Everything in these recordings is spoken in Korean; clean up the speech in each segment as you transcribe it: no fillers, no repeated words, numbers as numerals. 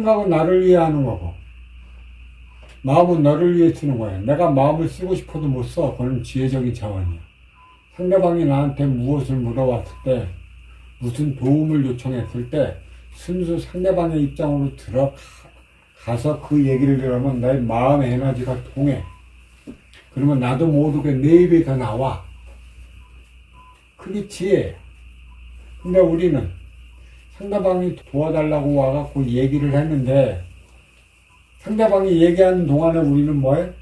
생각은 나를 위해 하는 거고, 마음은 너를 위해 쓰는 거야. 내가 마음을 쓰고 싶어도 못 써. 그건 지혜적인 차원이야. 상대방이 나한테 무엇을 물어봤을 때, 무슨 도움을 요청했을 때, 순수 상대방의 입장으로 들어가서 그 얘기를 들으면 나의 마음 에너지가 통해. 그러면 나도 모르게 내 입에서 나와. 그게 지혜야. 근데 우리는 상대방이 도와달라고 와갖고 얘기를 했는데, 상대방이 얘기하는 동안에 우리는 뭐해?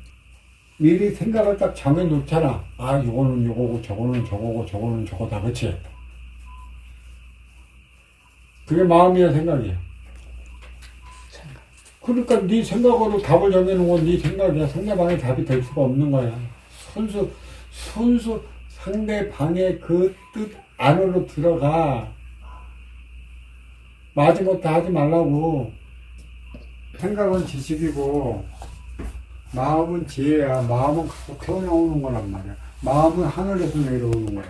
미리 생각을 딱 정해놓잖아. 아, 이거는 이거고, 저거는 저거고, 저거는 저거다. 그치? 그게 마음이야, 생각이야. 그러니까 네 생각으로 답을 정해놓은 건 네 생각이야. 상대방의 답이 될 수가 없는 거야. 순수 상대방의 그 뜻 안으로 들어가. 마지못해 하지 말라고. 생각은 지식이고 마음은 지혜야. 마음은 갖고 태어나오는 거란 말이야. 마음은 하늘에서 내려오는 거야.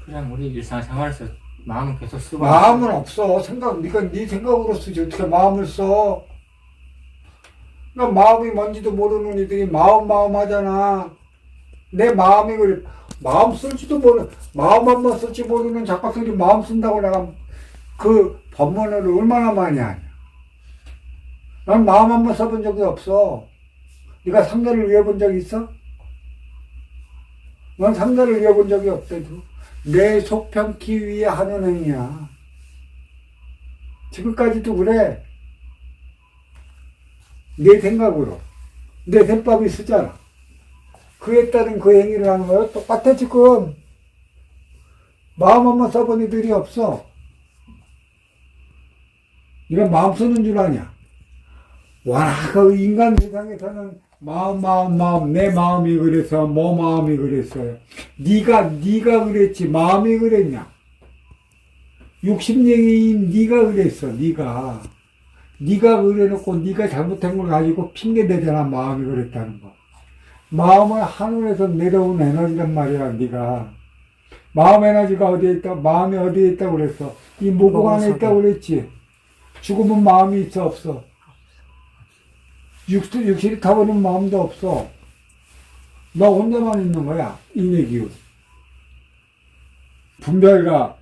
그냥 우리 일상생활에서 마음은 계속 쓰고 마음은 없어. 네가 네 생각으로 쓰지 어떻게 마음을 써? 나 마음이 뭔지도 모르는 이들이 마음 하잖아. 내 마음이 그래. 마음 쓸지도 모르는, 마음 한번 쓸지 모르는 작가들이 마음 쓴다고 내가 그 법문을 얼마나 많이 하냐. 난 마음 한번 써본 적이 없어. 네가 상대를 위해 본 적이 있어? 난 상대를 위해 본 적이 없대도. 내 속 편키 위해 하는 행위야. 지금까지도 그래. 내 생각으로. 내 생법이 쓰잖아. 그에 따른 그 행위를 하는 거야. 똑같아, 지금. 마음 한번 써본 이들이 없어. 네가 마음 쓰는 줄 아냐? 와, 그 인간 세상에서는 마음, 내 마음이 그래서, 마음이 그랬어요. 네가 그랬지, 마음이 그랬냐? 욕심쟁이인 네가 그랬어, 네가 그래놓고 네가 잘못한 걸 가지고 핑계대잖아, 마음이 그랬다는 거. 마음은 하늘에서 내려온 에너지란 말이야, 네가. 마음 에너지가 어디에 있다? 마음이 어디에 있다고 그랬어? 이 모공 안에 있다고 그랬지? 죽으면 마음이 있어, 없어? 육신이 타버리는 마음도 없어. 너 혼자만 있는 거야, 인의 기운. 분별과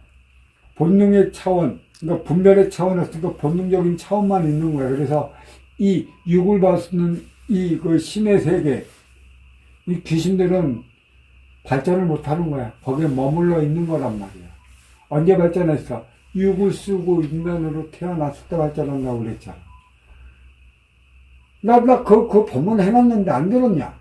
본능의 차원, 그러니까 분별의 차원에서 그 본능적인 차원만 있는 거야. 그래서 이 육을 봐서는 그 신의 세계, 이 귀신들은 발전을 못 하는 거야. 거기에 머물러 있는 거란 말이야. 언제 발전했어? 육을 쓰고 인간으로 태어났을 때 발전한다고 그랬잖아. 그 법문 해놨는데 안 들었냐?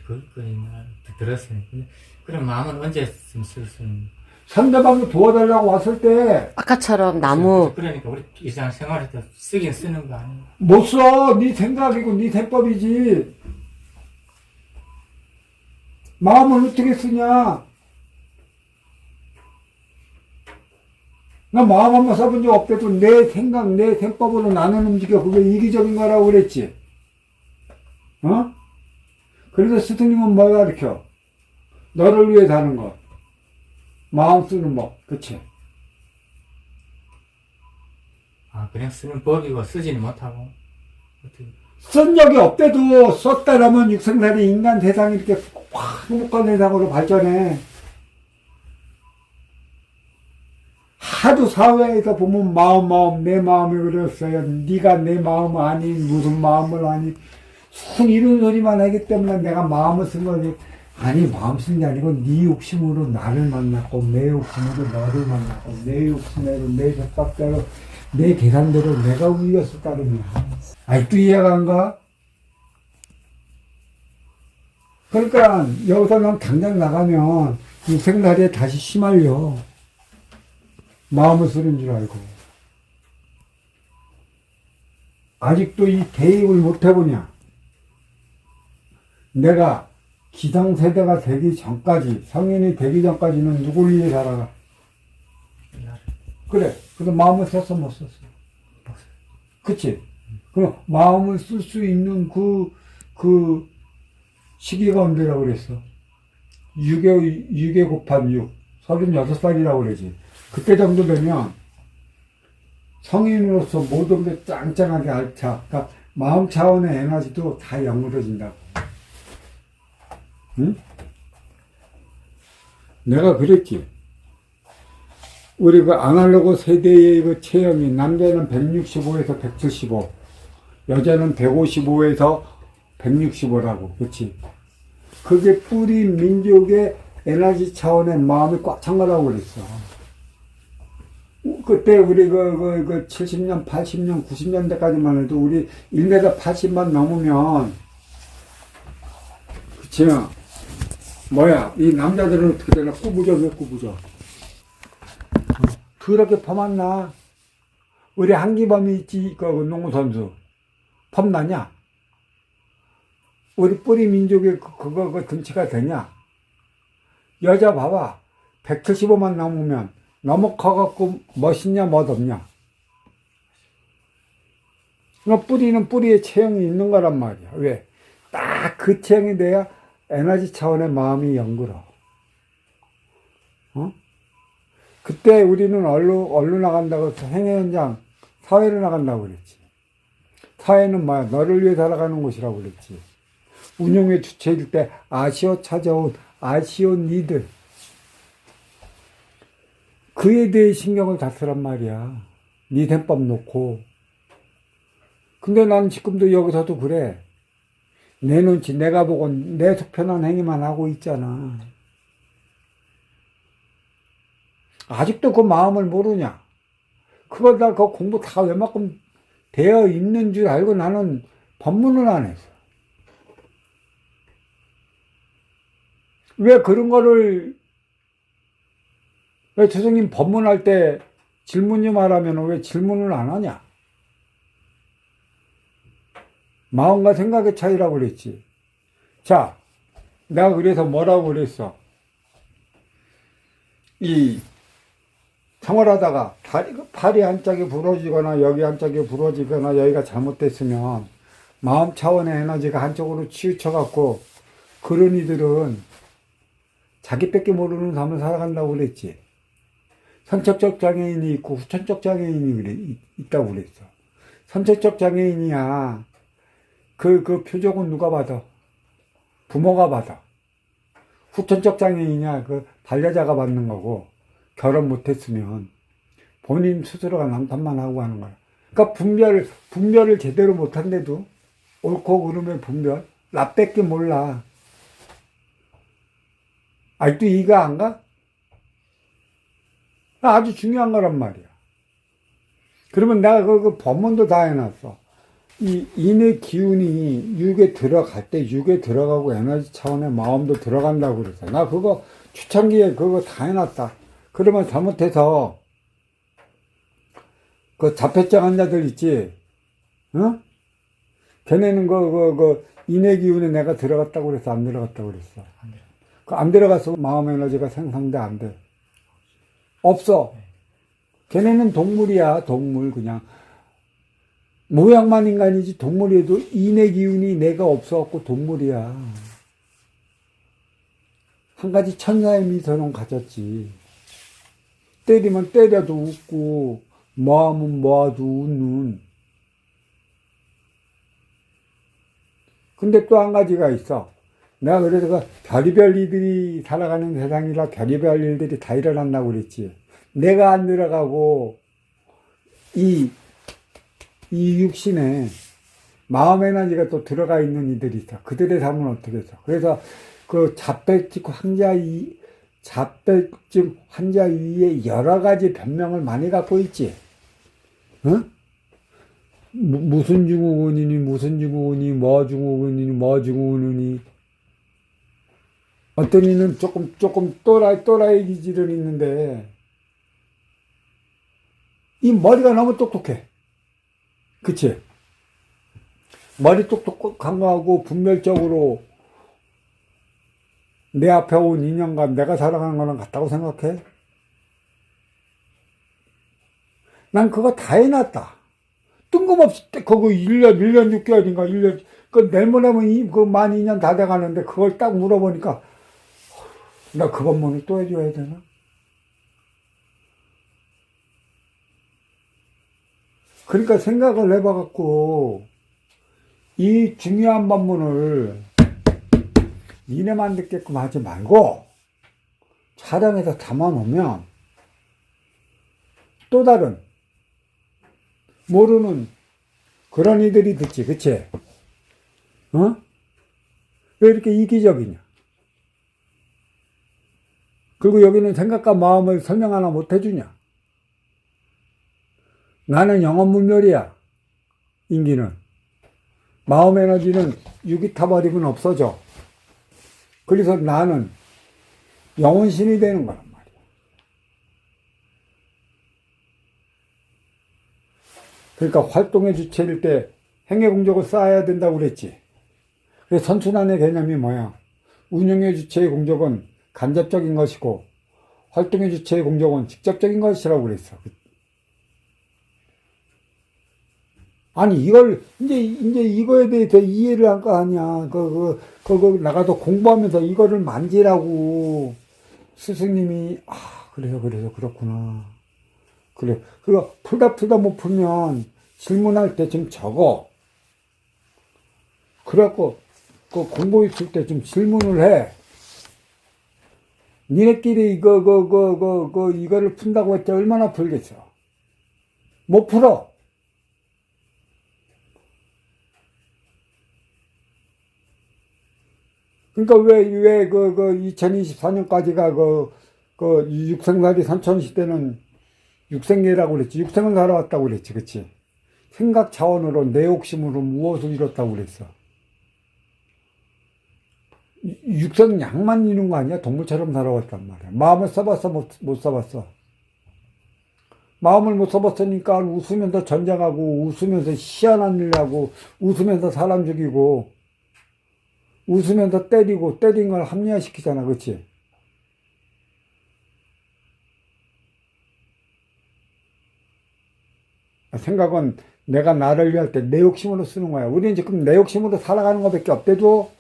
그거 옛날 들었으니까. 그럼 마음은 언제 쓸 수 있는? 상대방이 도와달라고 왔을 때 아까처럼 나무 그러니까 우리 일상생활에서 쓰긴 쓰는 거 아니에요? 못 써. 네 생각이고 네 생법이지. 마음을 어떻게 쓰냐? 나 마음 한번 써본 적 없대도 내 생각, 내 생법으로 나는 움직여. 그게 이기적인 거라고 그랬지. 그래서 스승님은 뭘 가르쳐? 너를 위해 사는 것. 마음 쓰는 법. 그치? 아, 그냥 쓰는 법이고 쓰지는 못하고. 어떻게. 쓴 적이 없대도 썼다라면 육생살이 인간 세상이 이렇게 확 행복한 세상으로 발전해. 하도 사회에서 보면 마음, 내 마음이 그랬어요. 네가 내 마음 아니, 무슨 마음을 아니. 순 이런 소리만 하기 때문에 내가 마음을 쓴 거지. 아니, 마음 쓴 게 아니고 네 욕심으로 나를 만났고, 내 욕심으로 너를 만났고, 내 욕심대로, 내 생각대로, 내 계산대로 내가 울렸을 따름이야. 아직도 이해가 안 가? 그러니까 여기서 난 당장 나가면 육생살이에 다시 휘말려. 마음을 쓰는 줄 알고. 아직도 이 대입을 못 해보냐? 내가 기성세대가 되기 전까지, 성인이 되기 전까지는 누굴 위해 살아가? 그래. 그래서 마음을 썼어, 못 썼어? 그치? 그럼 마음을 쓸 수 있는 시기가 언제라고 그랬어? 6에 곱한 6. 36살이라고 그러지. 그때 정도 되면 성인으로서 모든 게 짱짱하게 알차. 그러니까 마음 차원의 에너지도 다 영으로진다고. 응? 내가 그랬지. 우리 그 아날로그 세대의 그 체형이 남자는 165에서 175, 여자는 155에서 165라고. 그치? 그게 뿌리 민족의 에너지 차원의 마음이 꽉 찬 거라고 그랬어. 그때 우리 그 70년, 80년, 90년대까지만 해도 우리 1m 80만 넘으면, 그치? 뭐야, 이 남자들은 어떻게 되나? 꾸부져, 왜 꾸부져? 그렇게 펌았나? 우리 한기범이 있지, 그 농구선수. 펌나냐? 우리 뿌리 민족의 그 등치가 되냐? 여자 봐봐. 175만 넘으면 너무 커갖고 멋있냐, 멋없냐? 그러니까 뿌리는 뿌리의 체형이 있는 거란 말이야. 왜? 딱 그 체형이 돼야 에너지 차원의 마음이 연구러. 어? 그때 우리는 얼로 나간다고 해서 행회 현장, 사회로 나간다고 그랬지. 사회는 뭐야? 너를 위해 살아가는 곳이라고 그랬지. 운영의 주체일 때 아시오 찾아온 아시오 니들. 그에 대해 신경을 다 쓰란 말이야. 니 셈법 놓고. 근데 난 지금도 여기서도 그래. 내 눈치 내가 보고 내 속편한 행위만 하고 있잖아. 아직도 그 마음을 모르냐? 그거 다 그 공부 다 웬만큼 되어 있는 줄 알고 나는 법문을 안 했어. 왜 그런 거를, 왜 선생님 법문할 때 질문 좀 하라면 왜 질문을 안 하냐? 마음과 생각의 차이라고 그랬지. 자, 내가 그래서 뭐라고 그랬어? 이 생활하다가 팔이 한짝이 부러지거나 여기 한짝이 부러지거나 여기가 잘못됐으면 마음 차원의 에너지가 한쪽으로 치우쳐갖고 그런 이들은 자기밖에 모르는 삶을 살아간다고 그랬지. 선천적 장애인이 있고 후천적 장애인이 있다고 그랬어. 선천적 장애인이야. 그 표적은 누가 받아? 부모가 받아. 후천적 장애인이야. 그 반려자가 받는 거고, 결혼 못했으면 본인 스스로가 남탓만 하고 하는 거야. 그러니까 분별을 제대로 못한데도 옳고 그름의 분별, 나밖에 몰라. 아직도 이해가 안 가? 아주 중요한 거란 말이야. 그러면 내가 그 법문도 다 해놨어. 이 인의 기운이 육에 들어갈 때 육에 들어가고 에너지 차원의 마음도 들어간다고 그랬어. 나 그거 초창기에 그거 다 해놨다. 그러면 잘못해서 그 자폐증 환자들 있지, 어? 걔네는 인의 기운에 내가 들어갔다고 그랬어, 안 들어갔다고 그랬어? 안 들어가서 마음 에너지가 생성돼, 안 돼? 없어. 걔네는 동물이야, 동물. 그냥 모양만 인간이지 동물이어도 인의 기운이 내가 없어갖고 동물이야. 한 가지 천사의 미소는 가졌지. 때리면 때려도 웃고 뭐하면 뭐하도 웃는. 근데 또 한 가지가 있어. 내가 그래서 그 별의별 일들이 살아가는 세상이라 별의별 일들이 다 일어난다고 그랬지. 내가 안 들어가고 이 육신에 마음 에너지가 또 들어가 있는 이들이 있어. 그들의 삶은 어떻게 해서. 그래서 그 자폐증 환자 위에 여러 가지 변명을 많이 갖고 있지. 어? 무슨 증후군이니, 무슨 증후군이, 뭐 증후군이니, 뭐 증후군이니. 어떤 이는 조금 또라이 기질은 있는데, 이 머리가 너무 똑똑해. 그치? 머리 똑똑한 거하고 분별적으로 내 앞에 온 인연과 내가 살아가는 거랑 같다고 생각해? 난 그거 다 해놨다. 뜬금없이 그거 1년 6개월인가 1년, 내일 모레면 만 2년 다 돼가는데 그걸 딱 물어보니까 나 그 법문을 또 해줘야 되나? 그러니까 생각을 해봐갖고 이 중요한 법문을 니네만 듣게끔 하지 말고 촬영해서 담아놓으면 또 다른 모르는 그런 이들이 듣지, 그치? 어? 왜 이렇게 이기적이냐? 그리고 여기는 생각과 마음을 설명 하나 못 해주냐? 나는 영원문멸이야. 인기는. 마음 에너지는 육이 타버리면 없어져. 그래서 나는 영혼신이 되는 거란 말이야. 그러니까 활동의 주체일 때 행의 공적을 쌓아야 된다고 그랬지. 그래서 선순환의 개념이 뭐야? 운영의 주체의 공적은 간접적인 것이고 활동의 주체의 공적은 직접적인 것이라고 그랬어. 아니, 이제 이거에 대해서 이해를 할 거 아니야. 나가서 공부하면서 이거를 만지라고 스승님이, 그래서 그렇구나. 그래. 그거 풀다 못 풀면 질문할 때 좀 적어. 그래갖고, 공부 있을 때 좀 질문을 해. 니네끼리 이거를 푼다고 했지 얼마나 풀겠어? 못 풀어. 그러니까 왜 2024년까지가 육생살이 선천시대는 육생예라고 그랬지. 육생을 살아왔다고 그랬지. 그치? 생각 차원으로 내 욕심으로 무엇을 이뤘다고 그랬어. 육생 양만 이룬 거 아니야? 동물처럼 살아왔단 말이야. 마음을 써봤어? 못 써봤어? 마음을 못 써봤으니까 웃으면서 전쟁하고, 웃으면서 희한한 일 하고, 웃으면서 사람 죽이고, 웃으면서 때리고, 때린 걸 합리화시키잖아. 그치? 생각은 내가 나를 위할 때 내 욕심으로 쓰는 거야. 우리는 지금 내 욕심으로 살아가는 것밖에 없대도.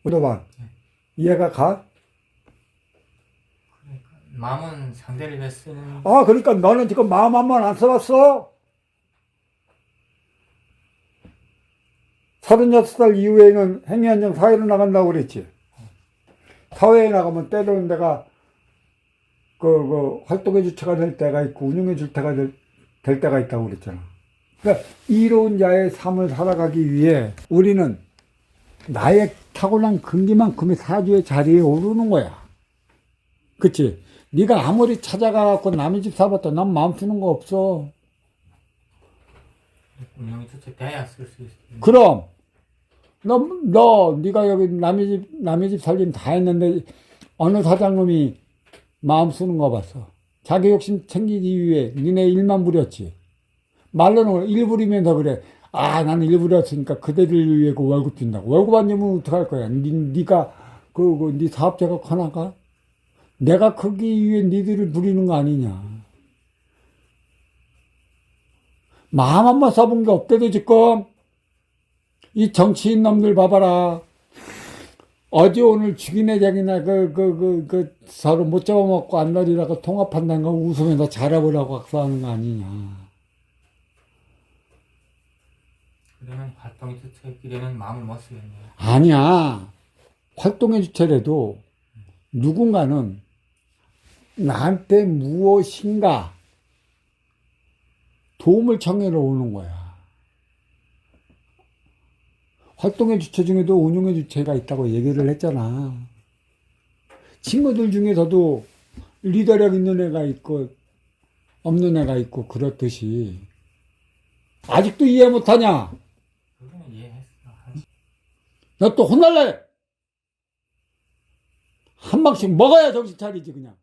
물어봐. 이해가 가? 그러니까 마음은 상대를 위해 쓰는. 그러니까 너는 지금 마음 한 번 안 써봤어? 36살 이후에는 행위안정 사회로 나간다고 그랬지. 사회에 나가면 때로는 내가 활동의 주체가 될 때가 있고 운영의 주체가 될 때가 있다고 그랬잖아. 그러니까 이로운 자의 삶을 살아가기 위해 우리는 나의 타고난 근기만큼의 사주의 자리에 오르는 거야. 그치? 네가 아무리 찾아가갖고 남의 집 사봤다 난 마음 쓰는 거 없어. 운영이 주체 돼야 쓸 수 있어. 그럼 네가 여기 남의 집 살림 다 했는데 어느 사장님이 마음 쓰는 거 봤어. 자기 욕심 챙기기 위해 니네 일만 부렸지. 말로는 일 부리면서 그래. 나는 일 부렸으니까 그대를 위해 월급 준다고. 월급 안 주면 어떡할 거야? 네가 네 사업자가 커나가? 내가 크기 위해 니들을 부리는 거 아니냐. 마음 한번 써본 게 없대도 지금. 이 정치인 놈들 봐봐라. 어제 오늘 죽이네 자기나 서로 못 잡아먹고 안달이라고 통합한다는 거 웃으면서 잘해보라고 학사하는 거 아니냐. 그러면 활동의 주체끼리는 마음을 못 쓰겠네. 아니야. 활동의 주체라도 누군가는 나한테 무엇인가 도움을 청해러 오는 거야. 활동의 주체 중에도 운용의 주체가 있다고 얘기를 했잖아. 친구들 중에서도 리더력 있는 애가 있고 없는 애가 있고 그렇듯이 아직도 이해 못하냐? 그거는 이해했어. 너 또 혼날래? 한 방씩 먹어야 정신 차리지 그냥.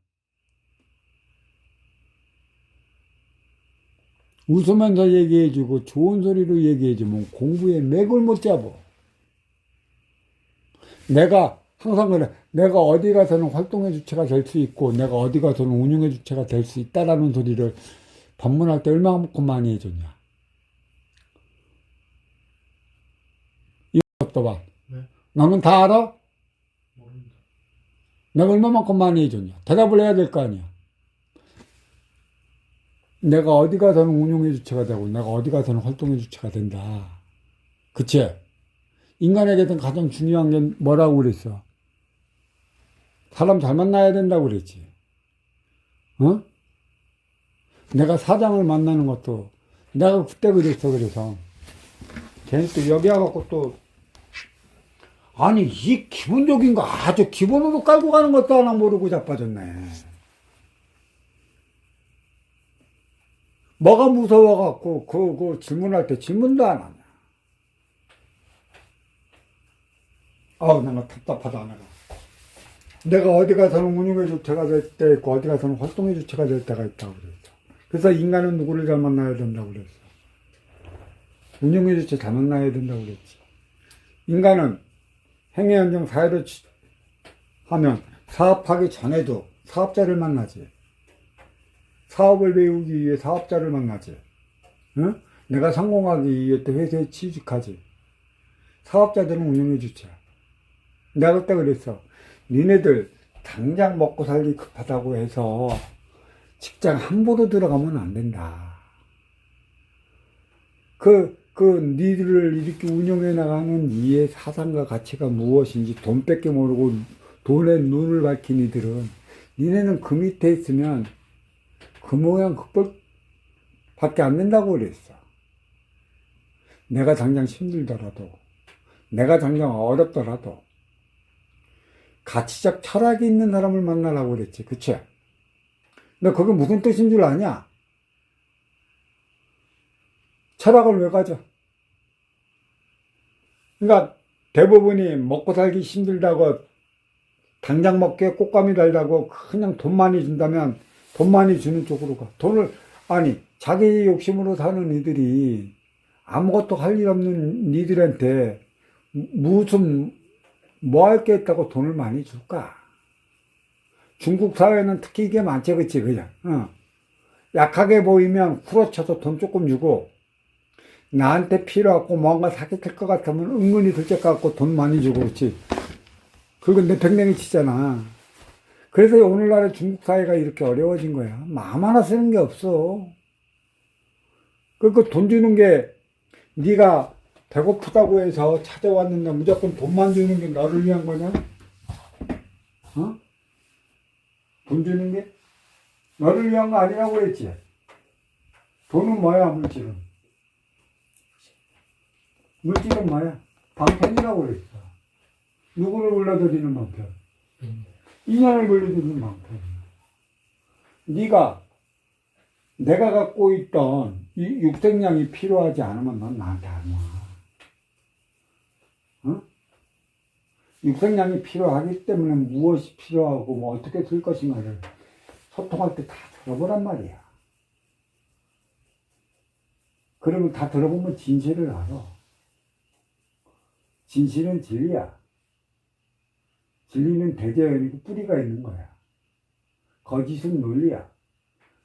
웃으면서 얘기해주고 좋은 소리로 얘기해주면 공부에 맥을 못 잡아. 내가 항상 그래. 내가 어디 가서는 활동의 주체가 될 수 있고 내가 어디 가서는 운용의 주체가 될 수 있다라는 소리를 법문할 때 얼마만큼 많이 해줬냐. 이거 봐. 네? 너는 다 알아? 모릅니다. 내가 얼마만큼 많이 해줬냐. 대답을 해야 될 거 아니야. 내가 어디 가서는 운용의 주체가 되고 내가 어디 가서는 활동의 주체가 된다. 그치? 인간에게는 가장 중요한 게 뭐라고 그랬어? 사람 잘 만나야 된다고 그랬지. 어? 내가 사장을 만나는 것도 내가 그때 그랬어. 그래서 걔는 또 여기 와갖고 또 아니 이 기본적인 거 아주 기본으로 깔고 가는 것도 하나 모르고 자빠졌네. 뭐가 무서워갖고 그 질문할 때 질문도 안 하냐. 아우 내가 답답하다. 내가 어디 가서는 운용의 주체가 될 때 있고 어디 가서는 활동의 주체가 될 때가 있다고 그랬어. 그래서 인간은 누구를 잘 만나야 된다고 그랬어. 운용의 주체 잘 만나야 된다고 그랬지. 인간은 행위현정 사회를 하면 사업하기 전에도 사업자를 만나지. 사업을 배우기 위해 사업자를 만나지. 응? 내가 성공하기 위해 또 회사에 취직하지. 사업자들은 운영의 주체야. 내가 그때 그랬어. 니네들 당장 먹고 살기 급하다고 해서 직장 함부로 들어가면 안 된다. 니들을 이렇게 운영해 나가는 이의 사상과 가치가 무엇인지 돈 뺏겨 모르고 돈에 눈을 밝힌 이들은 니네는 그 밑에 있으면 그 모양 그꼴 밖에 안 된다고 그랬어. 내가 당장 힘들더라도, 내가 당장 어렵더라도, 가치적 철학이 있는 사람을 만나라고 그랬지. 그치? 근데 그게 무슨 뜻인 줄 아냐? 철학을 왜 가져? 그러니까 대부분이 먹고 살기 힘들다고 당장 먹기에 꽃감이 달다고 그냥 돈 많이 준다면 돈 많이 주는 쪽으로 가. 아니, 자기 욕심으로 사는 이들이 아무것도 할 일 없는 니들한테 뭐 할 게 있다고 돈을 많이 줄까? 중국 사회는 특히 이게 많지, 그치, 그냥. 약하게 보이면 후려쳐서 돈 조금 주고, 나한테 필요하고 뭔가 사기칠 것 같으면 은근히 들쩍 갖고 돈 많이 주고, 그치. 그리고 내 뱅뱅이 치잖아. 그래서 오늘날의 중국 사회가 이렇게 어려워진 거야. 마음 하나 쓰는 게 없어. 그 돈 주는 게 네가 배고프다고 해서 찾아왔는데 무조건 돈만 주는 게 너를 위한 거냐? 어? 돈 주는 게 너를 위한 거 아니라고 그랬지. 돈은 뭐야, 물질은? 물질은 뭐야? 방편이라고 그랬어. 누구를 불러들이는 방편? 인연을 불러들이는 방편. 내가 갖고 있던 이 육생량이 필요하지 않으면 넌 나한테 안 와. 어? 육생량이 필요하기 때문에 무엇이 필요하고 뭐 어떻게 쓸 것인가를 소통할 때 다 들어보란 말이야. 그러면 다 들어보면 진실을 알아. 진실은 진리야. 진리는 대재현이고 뿌리가 있는 거야. 거짓은 논리야.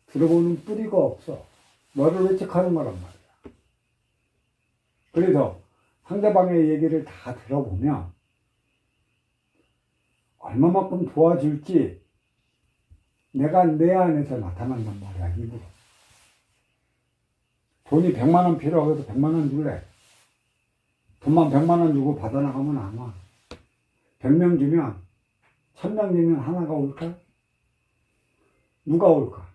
들어보는 뿌리가 없어. 너를 외척하는 거란 말이야. 그래서 상대방의 얘기를 다 들어보면 얼마만큼 도와줄지 내가 내 안에서 나타난단 말이야, 입으로. 돈이 100만 원 필요하고도 100만 원 줄래. 돈만 100만 원 주고 받아나가면 안 와. 100명 주면 1000명 주면 하나가 올까? 누가 올까?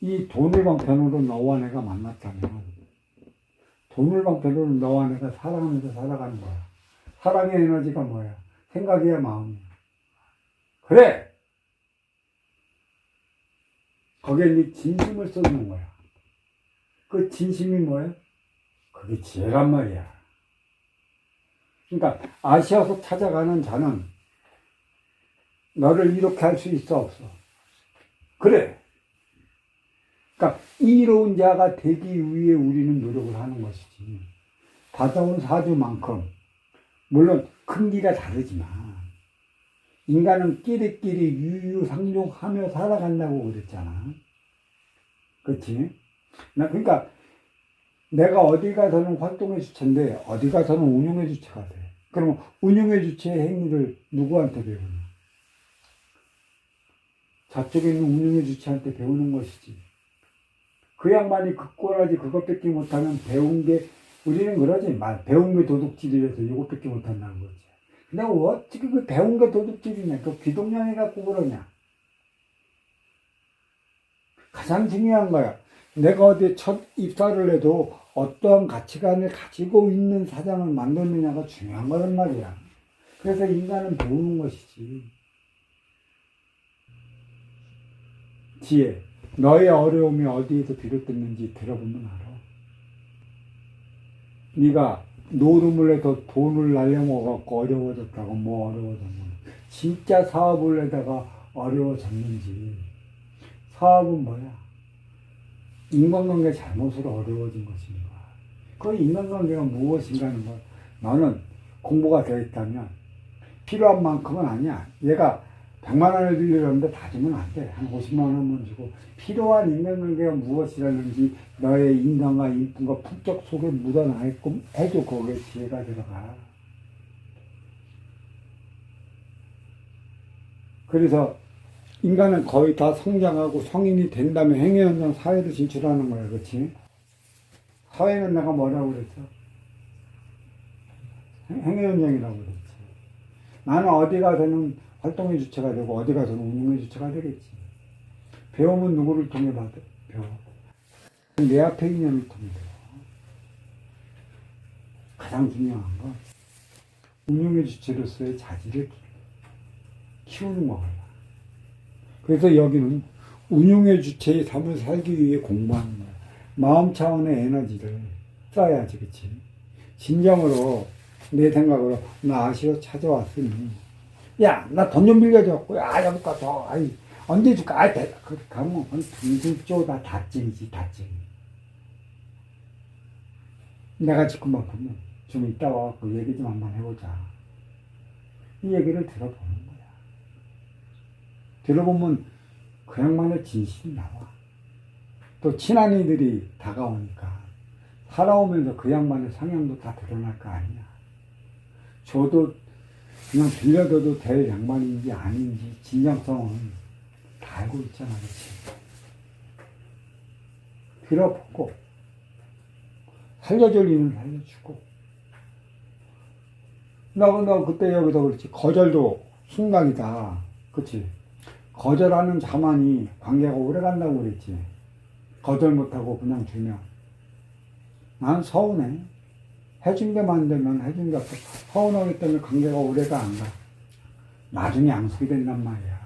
이 돈을 방편으로 너와 내가 만났다면 돈을 방편으로 너와 내가 사랑하면서 살아가는 거야. 사랑의 에너지가 뭐야? 생각이야, 마음이야. 그래! 거기에 네 진심을 쏟는 거야. 그 진심이 뭐야? 그게 지혜란 말이야. 그러니까 아시아서 찾아가는 자는 너를 이렇게 할 수 있어, 없어? 그래! 그러니까 이로운 자가 되기 위해 우리는 노력을 하는 것이지. 받아온 사주만큼 물론 큰기가 다르지만 인간은 끼리끼리 유유상종하며 살아간다고 그랬잖아. 그렇지? 그러니까 내가 어디 가서는 활동의 주체인데 어디 가서는 운용의 주체가 돼. 그러면 운용의 주체의 행위를 누구한테 배우냐? 저쪽에 있는 운영의 주체한테 배우는 것이지. 그 양반이 그 꼬라지 그것밖에 못하면 배운 게, 우리는 그러지. 배운 게 도둑질이라서 이것밖에 못한다는 거지. 근데 어떻게 그 배운 게 도둑질이냐. 그 귀동냥이 갖고 그러냐. 가장 중요한 거야. 내가 어디 첫 입사를 해도 어떠한 가치관을 가지고 있는 사장을 만드느냐가 중요한 거란 말이야. 그래서 인간은 배우는 것이지. 지혜. 너의 어려움이 어디에서 비롯됐는지 들어보면 알아. 네가 노름을 해서 돈을 날려먹어갖고 어려워졌다고 뭐 어려워졌나. 진짜 사업을 해다가 어려워졌는지. 사업은 뭐야? 인간관계 잘못으로 어려워진 것인가. 그 인간관계가 무엇인가 하는 거. 너는 공부가 되어 있다면 필요한 만큼은 아니야. 얘가 100만 원을 빌리려는데 다 주면 안 돼. 한 50만 원만 주고 필요한 인간관계가 무엇이라는지 너의 인간과 인품과 품격 속에 묻어나게끔 해줘. 거기에 지혜가 들어가. 그래서 인간은 거의 다 성장하고 성인이 된 다음에 행위현장 사회로 진출하는 거야. 그렇지? 사회는 내가 뭐라고 그랬어? 행위현장이라고 그랬지. 나는 어디 가서는 활동의 주체가 되고 어디 가서는 운영의 주체가 되겠지. 배움은 누구를 통해 받아? 배워. 내 앞에 있는 을 통해 배워. 가장 중요한 건 운영의 주체로서의 자질을 키우는 거야. 그래서 여기는 운용의 주체의 삶을 살기 위해 공부하는 거야. 마음 차원의 에너지를 써야지, 그치? 진정으로, 내 생각으로, 나 아시오 찾아왔으니, 야, 나 돈 좀 빌려줘. 야, 여기 가서, 아이, 언제 줄까? 아이, 그렇게 가면, 돈좀 쪼다 다찡이지, 다찡. 내가 지금만큼은 좀 이따 와서 얘기 좀 한번 해보자. 이 얘기를 들어보는 거야. 들어보면 그 양반의 진실이 나와. 또 친한 이들이 다가오니까 살아오면서 그 양반의 성향도 다 드러날 거 아니야. 저도 그냥 빌려둬도 될 양반인지 아닌지 진정성은 다 알고 있잖아. 그치? 들어보고 살려줄 일은 살려주고. 너 그때 여기서 그렇지. 거절도 순간이다. 그치? 거절하는 자만이 관계가 오래 간다고 그랬지. 거절 못하고 그냥 주면. 난 서운해. 해준 게 만들면 해준 게 없어. 서운하기 때문에 관계가 오래가 안 가. 나중에 양속이 된단 말이야.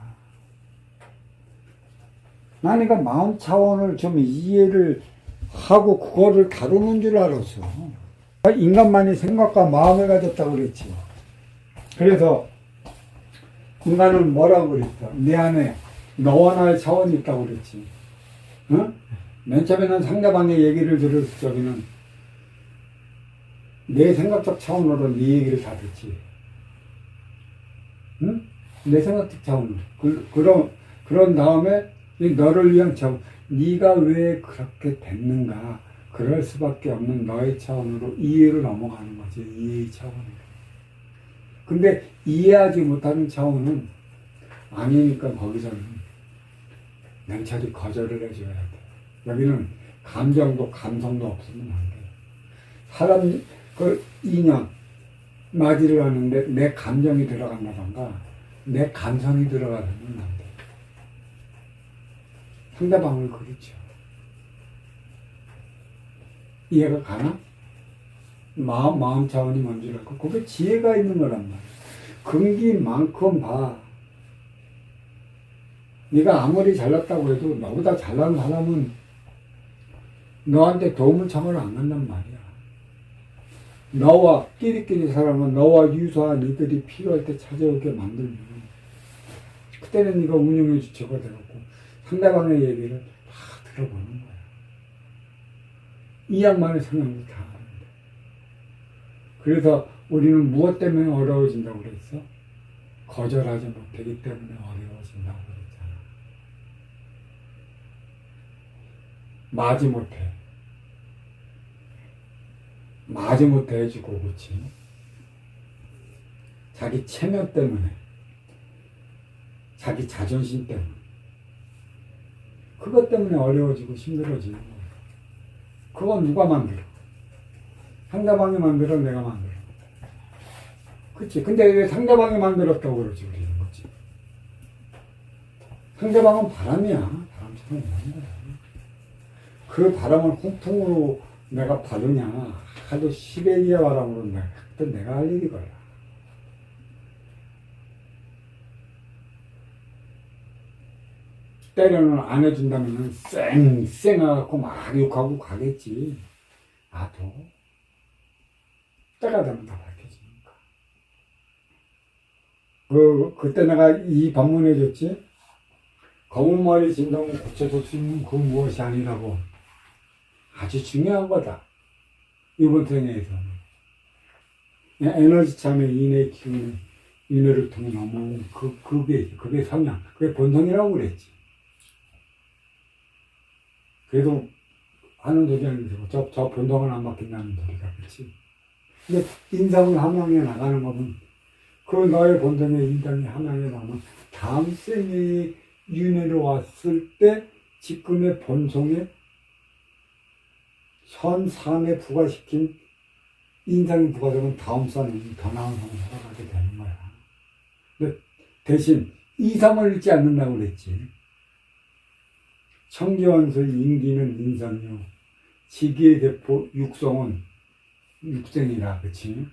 나니까 마음 차원을 좀 이해를 하고 그거를 다루는 줄 알았어. 인간만이 생각과 마음을 가졌다고 그랬지. 그래서 인간은 뭐라고 그랬어? 내 안에 너와 나의 차원이 있다고 그랬지. 응? 맨 처음에는 상대방의 얘기를 들을 적에는 내 생각적 차원으로 네 얘기를 다 듣지. 응? 내 생각적 차원으로. 그런 다음에 너를 위한 차원. 네가 왜 그렇게 됐는가. 그럴 수밖에 없는 너의 차원으로 이해로 넘어가는 거지. 이해의 차원으로. 근데 이해하지 못하는 차원은 아니니까 거기서는 냉철히 거절을 해줘야 돼. 여기는 감정도 감성도 없으면 안 돼. 사람 그 인연 맞이를 하는데 내 감정이 들어간다던가 내 감성이 들어가면 안 돼. 상대방을 그렇죠. 이해가 가나? 마음 차원이 뭔지 알고 그게 지혜가 있는 거란 말이야. 근기만큼 봐. 네가 아무리 잘났다고 해도 너보다 잘난 사람은 너한테 도움을 청을 안 한단 말이야. 너와 끼리끼리 사람은 너와 유사한 이들이 필요할 때 찾아오게 만들면 그때는 네가 운영의 주체가 되고 상대방의 얘기를 다 들어보는 거야. 이 양반의 성향도 다 아는데. 그래서 우리는 무엇 때문에 어려워진다고 그랬어? 거절하지 못하기 때문에 어려워진다고 그랬잖아. 마지 못해 해주고, 그치? 자기 체면 때문에, 자기 자존심 때문에. 그것 때문에 어려워지고 힘들어지는 거야. 그건 누가 만들어? 상대방이 만들어, 내가 만들어. 그치? 근데 왜 상대방이 만들었다고 그러지, 우리는 거지? 상대방은 바람이야. 바람처럼 오는 거야. 그 바람을 홍풍으로 내가 받으냐? 하도 시베리아 바람으로 내가 할 일이 거야. 때려는 안 해준다면 쌩쌩해갖고 막 욕하고 가겠지. 나도 때가 되면 다 밝혀지니까. 그때 내가 이 반문해줬지. 검은 머리 진동을 고쳐줄 수 있는 그 무엇이 아니라고. 아주 중요한 거다. 이번 생에서는. 에너지 참의 인의 기운의 인해를 통해 넘어온 그게 성향, 그게 본성이라고 그랬지. 그래도 하는 소리 아니고 저 본성은 안 맡긴다는 소리가 그렇지. 근데 인상을 함양해 나가는 거는 그 너의 본성의 인상이 함양해 나가면 다음 생에 윤회로 왔을 때 지금의 본성에 현 삶에 부과시킨 인상이 부과되면 다음 삶은 더 나은 삶을 살아가게 되는 거야. 근데 대신 이성을 잃지 않는다고 그랬지. 청기원소의 인기는 인성이요. 지기의 대포 육성은 육생이라, 그치?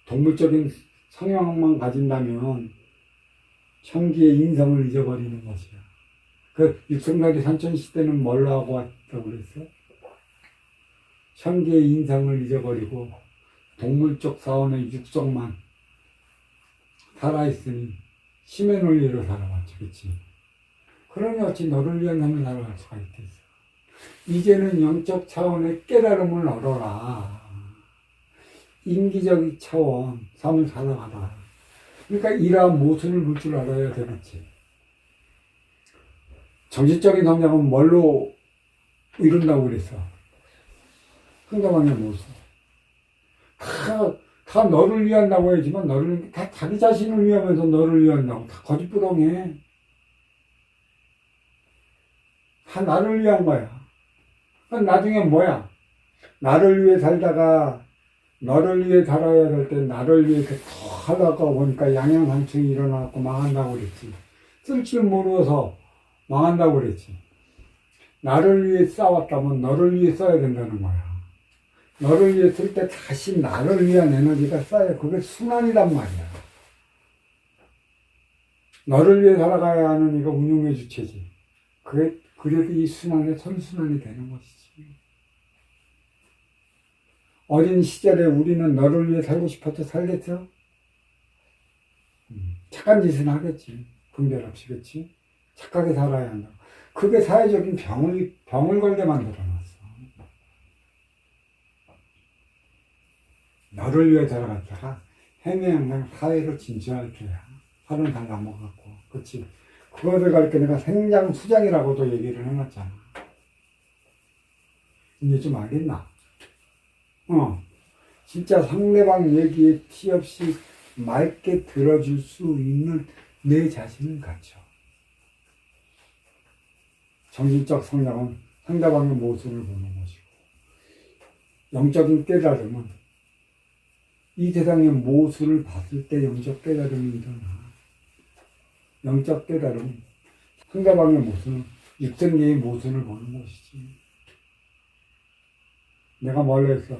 동물적인 성향만 가진다면 청기의 인성을 잊어버리는 것이야. 그 육성가리 산천시대는 뭘로 하고 왔다고 그랬어? 청기의 인성을 잊어버리고 동물적 사원의 육성만 살아있으니 심의 논리로 살아왔지, 그치? 그러니 어찌 너를 위한 삶을 살아갈 수가 있겠어. 이제는 영적 차원의 깨달음을 얻어라. 인기적 차원, 삶을 살아가라. 그러니까 이러한 모순을 볼 줄 알아야 되겠지. 정신적인 성장은 뭘로 이룬다고 그랬어? 상대방의 모습. 다 너를 위한다고 하지만, 다 자기 자신을 위하면서 너를 위한다고. 다 거짓부렁해. 다 나를 위한 거야. 나중에 뭐야? 나를 위해 살다가 너를 위해 살아야 될 때 나를 위해 더 하다가 보니까 양양상충이 일어나고 망한다고 그랬지. 쓸 줄 모르어서 망한다고 그랬지. 나를 위해 싸웠다면 너를 위해 써야 된다는 거야. 너를 위해 쓸 때 다시 나를 위한 에너지가 쌓여. 그게 순환이란 말이야. 너를 위해 살아가야 하는 이거 운용의 주체지. 그래도 이 순환의 선순환이 되는 것이지. 어린 시절에 우리는 너를 위해 살고 싶어서 살겠어? 착한 짓은 하겠지. 분별 없이, 그치? 착하게 살아야 한다. 그게 사회적인 병을 걸게 만들어놨어. 너를 위해 살아갔다가 행위양상 사회로 진출할 때야. 30살 넘어갔고, 그치? 그거를 가르쳐 내가 생장수장이라고도 얘기를 해놨잖아. 이제 좀 알겠나? 진짜 상대방 얘기에 티 없이 맑게 들어줄 수 있는 내 자신을 갖춰. 정신적 성장은 상대방의 모습을 보는 것이고, 영적인 깨달음은 이 세상의 모습을 봤을 때 영적 깨달음이 일어나. 영적 깨달음은 상대방의 모습은 육생계의 모습을 보는 것이지. 내가 뭘로 했어?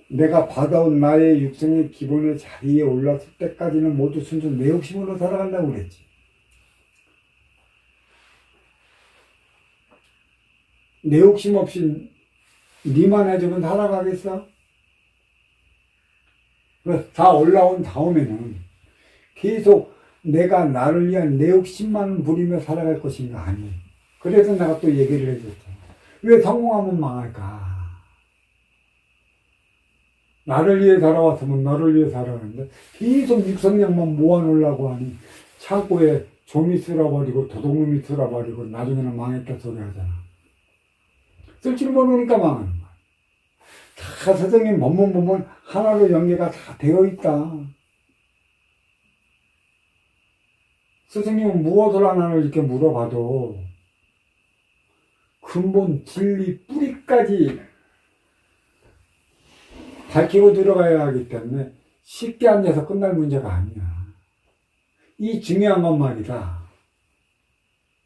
내가 받아온 나의 육생의 기본의 자리에 올랐을 때까지는 모두 순수 내 욕심으로 살아간다고 그랬지. 내 욕심 없이 니만 해주면 살아가겠어? 다 올라온 다음에는 계속 내가 나를 위한 내 욕심만 부리며 살아갈 것인가? 아니. 그래서 내가 또 얘기를 해줬잖아. 왜 성공하면 망할까? 나를 위해 살아왔으면 너를 위해 살아가는데 계속 육성량만 모아놓으려고 하니 차고에 좀이 쓸어버리고 도둑놈이 쓸어버리고 나중에는 망했다 소리 하잖아. 쓸 줄 모르니까 망하는 거야. 다 세상에 법문 보면 하나로 연계가 다 되어 있다. 스승님은 무엇을 하나를 이렇게 물어봐도 근본 진리 뿌리까지 밝히고 들어가야 하기 때문에 쉽게 앉아서 끝날 문제가 아니야. 이 중요한 건 말이다.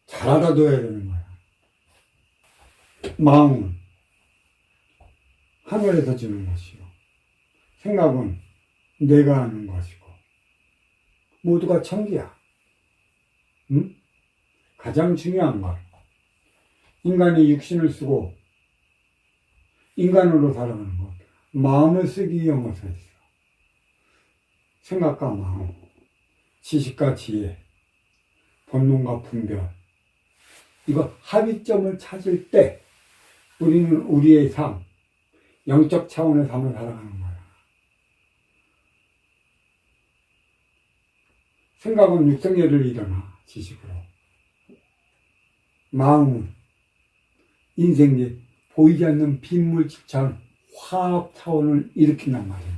잘 알아둬야 되는 거야. 마음은 하늘에서 주는 것이요. 생각은 내가 하는 것이고. 모두가 천기야. 응? 가장 중요한 것. 인간이 육신을 쓰고 인간으로 살아가는 것. 마음을 쓰기 위한 것에 있어. 생각과 마음, 지식과 지혜, 본능과 분별. 이거 합의점을 찾을 때 우리는 우리의 삶, 영적 차원의 삶을 살아가는 거야. 생각은 육성예를 일어나, 지식으로. 마음은 인생의 보이지 않는 빈물질처럼 화학 차원을 일으킨단 말이야.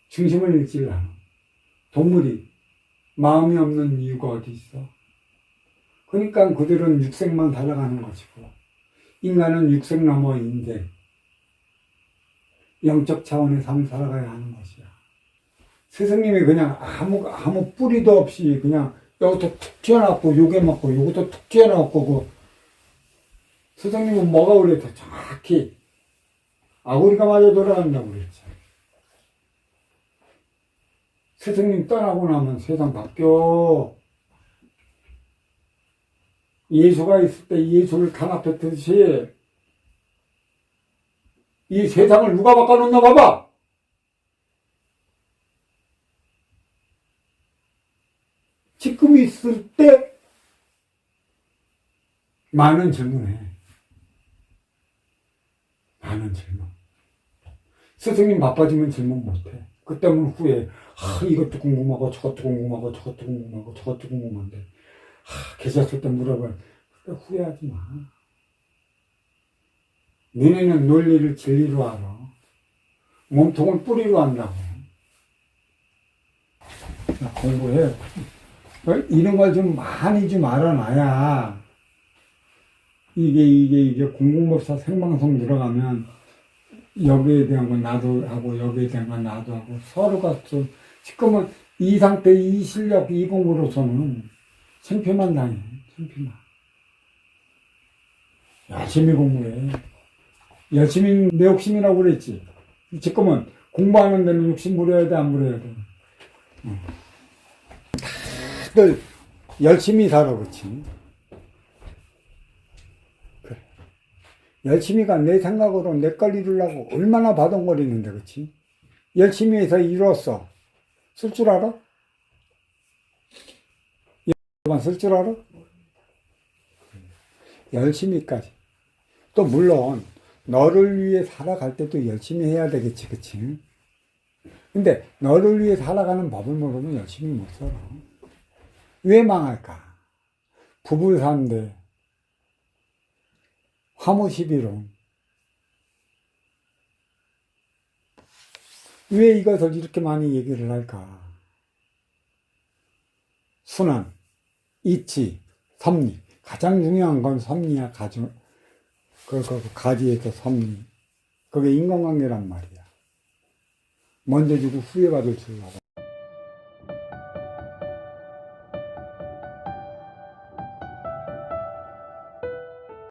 중심을 잃지를 않아. 동물이 마음이 없는 이유가 어디 있어? 그러니까 그들은 육생만 살아가는 것이고, 인간은 육생 넘어 인생, 영적 차원의 삶을 살아가야 하는 것이야. 스승님이 그냥 아무 뿌리도 없이 그냥 여기서 툭 튀어나왔고, 요게 맞고, 요것도 툭 튀어나왔고, 스승님은 뭐가 그랬어? 정확히 아구리가 맞아 돌아간다고 그랬지. 스승님 떠나고 나면 세상 바뀌어. 예수가 있을 때 예수를 탄압했듯이 이 세상을 누가 바꿔놓나 봐봐. 지금 있을 때 많은 질문해. 많은 질문. 스승님 바빠지면 질문 못해. 그때면 후회. 이것도 궁금하고 저것도 궁금하고 저것도 궁금하고 저것도 궁금한데 계셨을 때 물어봐. 그때 후회하지 마. 너네는 논리를 진리로 알아. 몸통을 뿌리로 안다고. 공부해. 이런 걸 좀 많이 좀 알아놔야 이게 공공법사 생방송 들어가면 여기에 대한 건 나도 하고 여기에 대한 건 나도 하고 서로가 좀 지금은 이 상태, 이 실력, 이 공부로서는 창피만 당해. 창피만. 열심히 공부해. 열심히 내 욕심이라고 그랬지. 지금은 공부하는 데는 욕심 부려야 돼, 안 부려야 돼. 다들 열심히 살아, 그렇지. 그래. 열심히가 내 생각으로 내 걸 이루려고 얼마나 바동거리는데, 그렇지? 열심히 해서 이뤘어. 쓸 줄 알아? 쓸 줄 알아? 열심히까지. 또 물론 너를 위해 살아갈 때도 열심히 해야 되겠지, 그치? 근데 너를 위해 살아가는 법을 모르면 열심히 못 살아. 왜 망할까? 부부 사는데 화무시비론. 왜 이것을 이렇게 많이 얘기를 할까? 순환, 이치, 섭리. 가장 중요한 건 섭리야, 가지에서 섭리. 그게 인간관계란 말이야. 먼저 주고 후회받을 줄 알아.